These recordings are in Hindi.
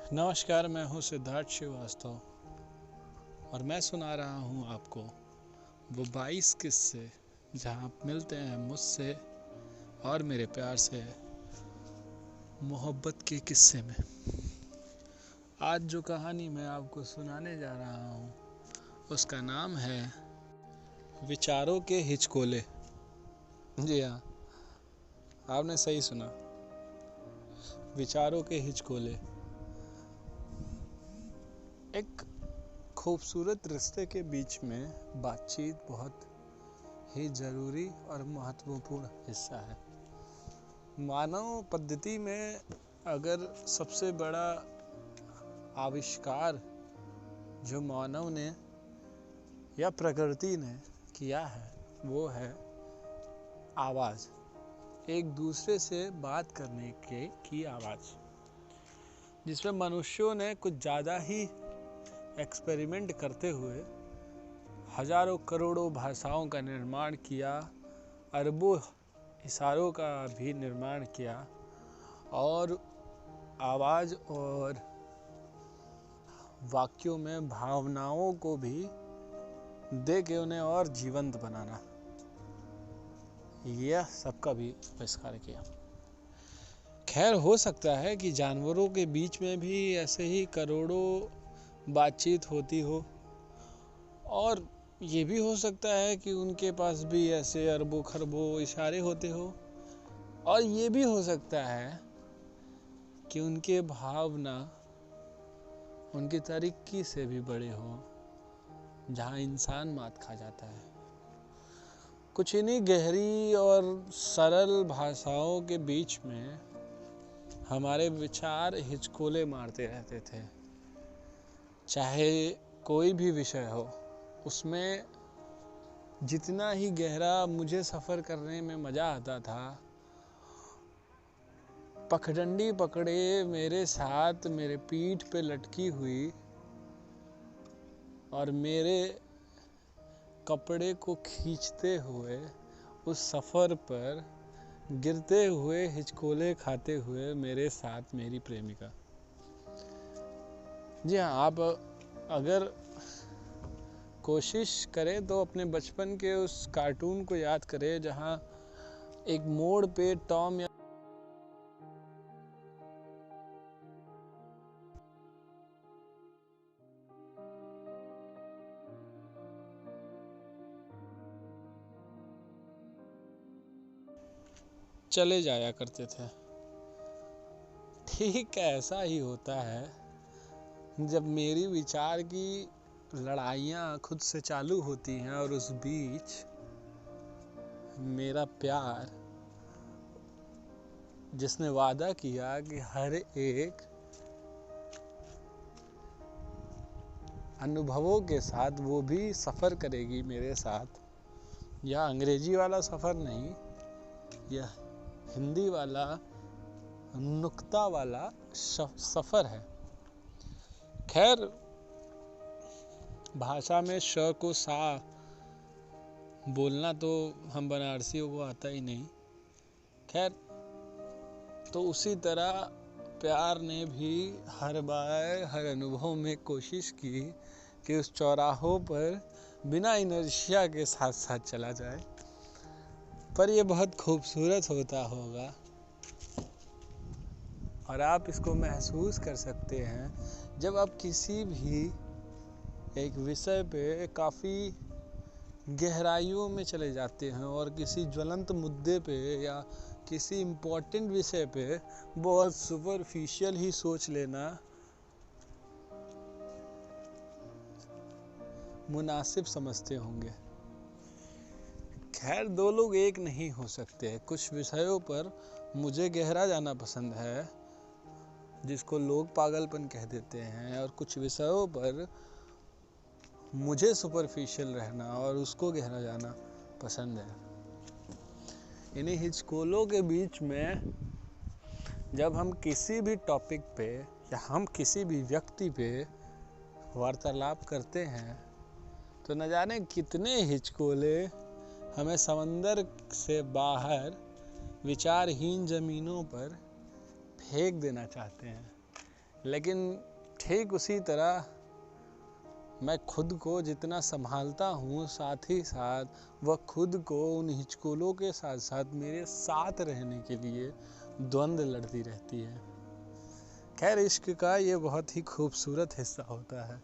नमस्कार, मैं हूँ सिद्धार्थ श्रीवास्तव और मैं सुना रहा हूँ आपको वो 22 किस्से जहाँ आप मिलते हैं मुझसे और मेरे प्यार से मोहब्बत के किस्से में। आज जो कहानी मैं आपको सुनाने जा रहा हूँ उसका नाम है विचारों के हिचकोले। जी हाँ, आपने सही सुना, विचारों के हिचकोले। एक खूबसूरत रिश्ते के बीच में बातचीत बहुत ही जरूरी और महत्वपूर्ण हिस्सा है। मानव पद्धति में अगर सबसे बड़ा आविष्कार जो मानव ने या प्रकृति ने किया है वो है आवाज़, एक दूसरे से बात करने की आवाज़, जिसमें मनुष्यों ने कुछ ज़्यादा ही एक्सपेरिमेंट करते हुए हजारों करोड़ों भाषाओं का निर्माण किया, अरबों इशारों का भी निर्माण किया और आवाज़ और वाक्यों में भावनाओं को भी दे के उन्हें और जीवंत बनाना, यह सबका भी आविष्कार किया। खैर, हो सकता है कि जानवरों के बीच में भी ऐसे ही करोड़ों बातचीत होती हो और ये भी हो सकता है कि उनके पास भी ऐसे अरबों खरबों इशारे होते हो और ये भी हो सकता है कि उनके भावना उनकी तरीके से भी बड़े हो जहाँ इंसान मात खा जाता है। कुछ इन्हीं गहरी और सरल भाषाओं के बीच में हमारे विचार हिचकोले मारते रहते थे। चाहे कोई भी विषय हो, उसमें जितना ही गहरा मुझे सफ़र करने में मज़ा आता था, पखडंडी पकड़े मेरे साथ मेरे पीठ पे लटकी हुई और मेरे कपड़े को खींचते हुए उस सफ़र पर गिरते हुए हिचकोले खाते हुए मेरे साथ मेरी प्रेमिका। जी हाँ, आप अगर कोशिश करें तो अपने बचपन के उस कार्टून को याद करें जहाँ एक मोड़ पे टॉम या चले जाया करते थे। ठीक ऐसा ही होता है जब मेरी विचार की लड़ाइयाँ खुद से चालू होती हैं और उस बीच मेरा प्यार, जिसने वादा किया कि हर एक अनुभवों के साथ वो भी सफ़र करेगी मेरे साथ, या अंग्रेजी वाला सफ़र नहीं, यह हिंदी वाला नुक्ता वाला सफ़र है। खैर, भाषा में श को सा बोलना तो हम बनारसियों को आता ही नहीं। खैर, तो उसी तरह प्यार ने भी हर बार हर अनुभव में कोशिश की कि उस चौराहों पर बिना इनर्शिया के साथ साथ चला जाए। पर यह बहुत खूबसूरत होता होगा और आप इसको महसूस कर सकते हैं जब आप किसी भी एक विषय पे काफ़ी गहराइयों में चले जाते हैं और किसी ज्वलंत मुद्दे पे या किसी इम्पोर्टेंट विषय पे बहुत सुपरफिशियल ही सोच लेना मुनासिब समझते होंगे। खैर, दो लोग एक नहीं हो सकते। कुछ विषयों पर मुझे गहरा जाना पसंद है, जिसको लोग पागलपन कह देते हैं, और कुछ विषयों पर मुझे सुपरफिशियल रहना और उसको गहरा जाना पसंद है। इन्हीं हिचकोलों के बीच में जब हम किसी भी टॉपिक पे या हम किसी भी व्यक्ति पे वार्तालाप करते हैं तो न जाने कितने हिचकोले हमें समंदर से बाहर विचारहीन ज़मीनों पर फेंक देना चाहते हैं। लेकिन ठीक उसी तरह मैं खुद को जितना संभालता हूँ, साथ ही साथ वह खुद को उन हिचकोलों के साथ साथ मेरे साथ रहने के लिए द्वंद्व लड़ती रहती है। खैर, इश्क का ये बहुत ही खूबसूरत हिस्सा होता है,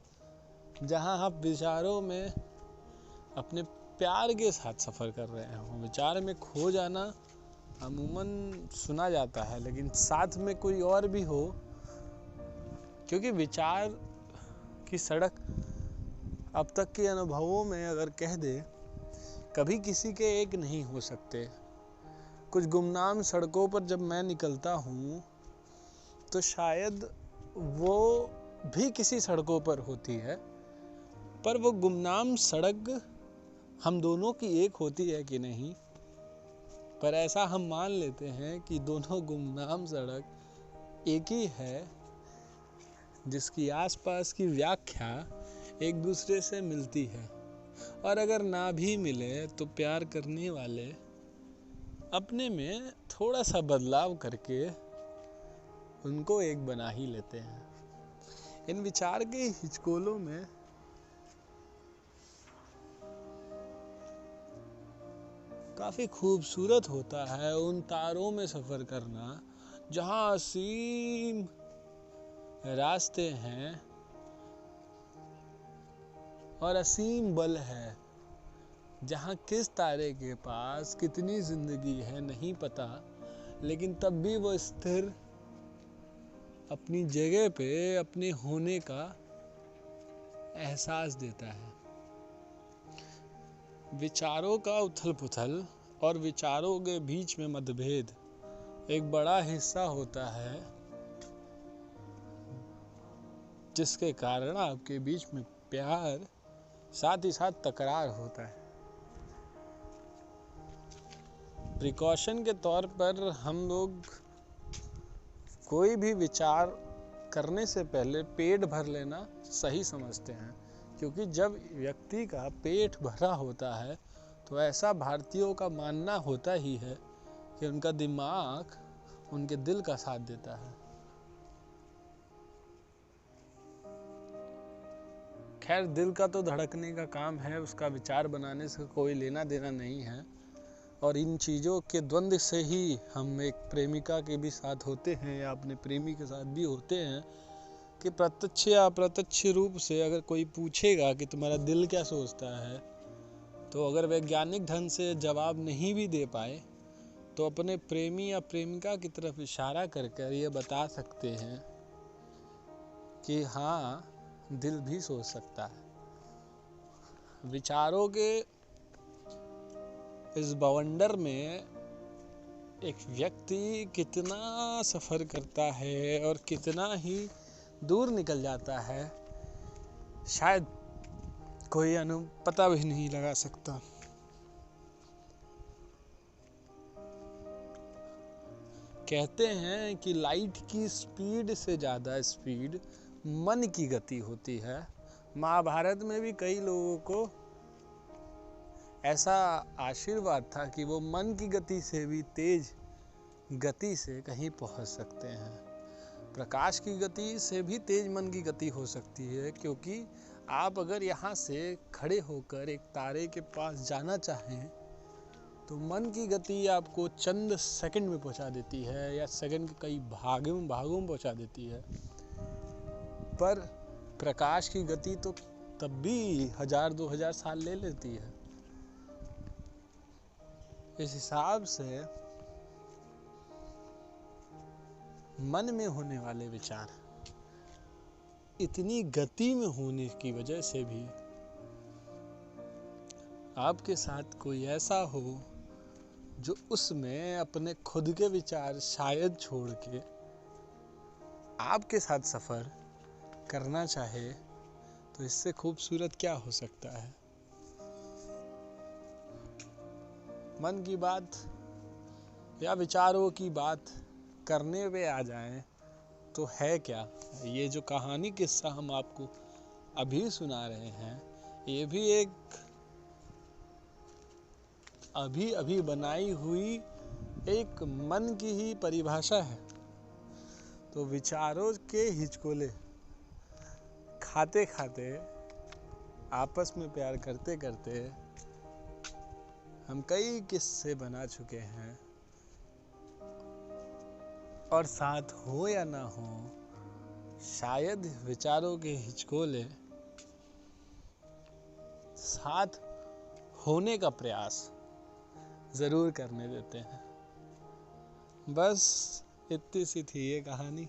जहाँ आप विचारों में अपने प्यार के साथ सफ़र कर रहे हो। विचार में खो जाना अमूमन सुना जाता है, लेकिन साथ में कोई और भी हो, क्योंकि विचार की सड़क अब तक के अनुभवों में अगर कह दे, कभी किसी के एक नहीं हो सकते। कुछ गुमनाम सड़कों पर जब मैं निकलता हूँ तो शायद वो भी किसी सड़कों पर होती है, पर वो गुमनाम सड़क हम दोनों की एक होती है कि नहीं, पर ऐसा हम मान लेते हैं कि दोनों गुमनाम सड़क एक ही है, जिसकी आसपास की व्याख्या एक दूसरे से मिलती है। और अगर ना भी मिले तो प्यार करने वाले अपने में थोड़ा सा बदलाव करके उनको एक बना ही लेते हैं। इन विचार के हिचकोलों में काफ़ी खूबसूरत होता है उन तारों में सफ़र करना, जहाँ असीम रास्ते हैं और असीम बल है, जहाँ किस तारे के पास कितनी ज़िंदगी है नहीं पता, लेकिन तब भी वो स्थिर अपनी जगह पे अपने होने का एहसास देता है। विचारों का उथल पुथल और विचारों के बीच में मतभेद एक बड़ा हिस्सा होता है, जिसके कारण आपके बीच में प्यार साथ ही साथ तकरार होता है। प्रिकॉशन के तौर पर हम लोग कोई भी विचार करने से पहले पेट भर लेना सही समझते हैं, क्योंकि जब व्यक्ति का पेट भरा होता है तो ऐसा भारतीयों का मानना होता ही है कि उनका दिमाग उनके दिल का साथ देता है। खैर, दिल का तो धड़कने का काम है, उसका विचार बनाने से कोई लेना देना नहीं है। और इन चीज़ों के द्वंद्व से ही हम एक प्रेमिका के भी साथ होते हैं या अपने प्रेमी के साथ भी होते हैं, कि प्रत्यक्ष या अप्रत्यक्ष रूप से अगर कोई पूछेगा कि तुम्हारा दिल क्या सोचता है, तो अगर वैज्ञानिक ढंग से जवाब नहीं भी दे पाए तो अपने प्रेमी या प्रेमिका की तरफ इशारा कर ये बता सकते हैं कि हाँ, दिल भी सोच सकता है। विचारों के इस बवंडर में एक व्यक्ति कितना सफ़र करता है और कितना ही दूर निकल जाता है, शायद कोई पता भी नहीं लगा सकता। कहते हैं कि लाइट की स्पीड से ज़्यादा स्पीड मन की गति होती है। महाभारत में भी कई लोगों को ऐसा आशीर्वाद था कि वो मन की गति से भी तेज गति से कहीं पहुंच सकते हैं। प्रकाश की गति से भी तेज मन की गति हो सकती है, क्योंकि आप अगर यहाँ से खड़े होकर एक तारे के पास जाना चाहें तो मन की गति आपको चंद सेकंड में पहुंचा देती है, या सेकंड के कई भागों में पहुंचा देती है। पर प्रकाश की गति तो तब भी 1000-2000 साल ले लेती है। इस हिसाब से मन में होने वाले विचार इतनी गति में होने की वजह से भी आपके साथ कोई ऐसा हो जो उसमें अपने खुद के विचार शायद छोड़ के आपके साथ सफ़र करना चाहे, तो इससे खूबसूरत क्या हो सकता है। मन की बात या विचारों की बात करने पे आ जाएं तो है क्या, ये जो कहानी किस्सा हम आपको अभी सुना रहे हैं, ये भी एक अभी बनाई हुई एक मन की ही परिभाषा है। तो विचारों के हिचकोले खाते खाते, आपस में प्यार करते करते हम कई किस्से बना चुके हैं। और साथ हो या ना हो, शायद विचारों के हिचकोले साथ होने का प्रयास जरूर करने देते हैं। बस इतनी सी थी ये कहानी।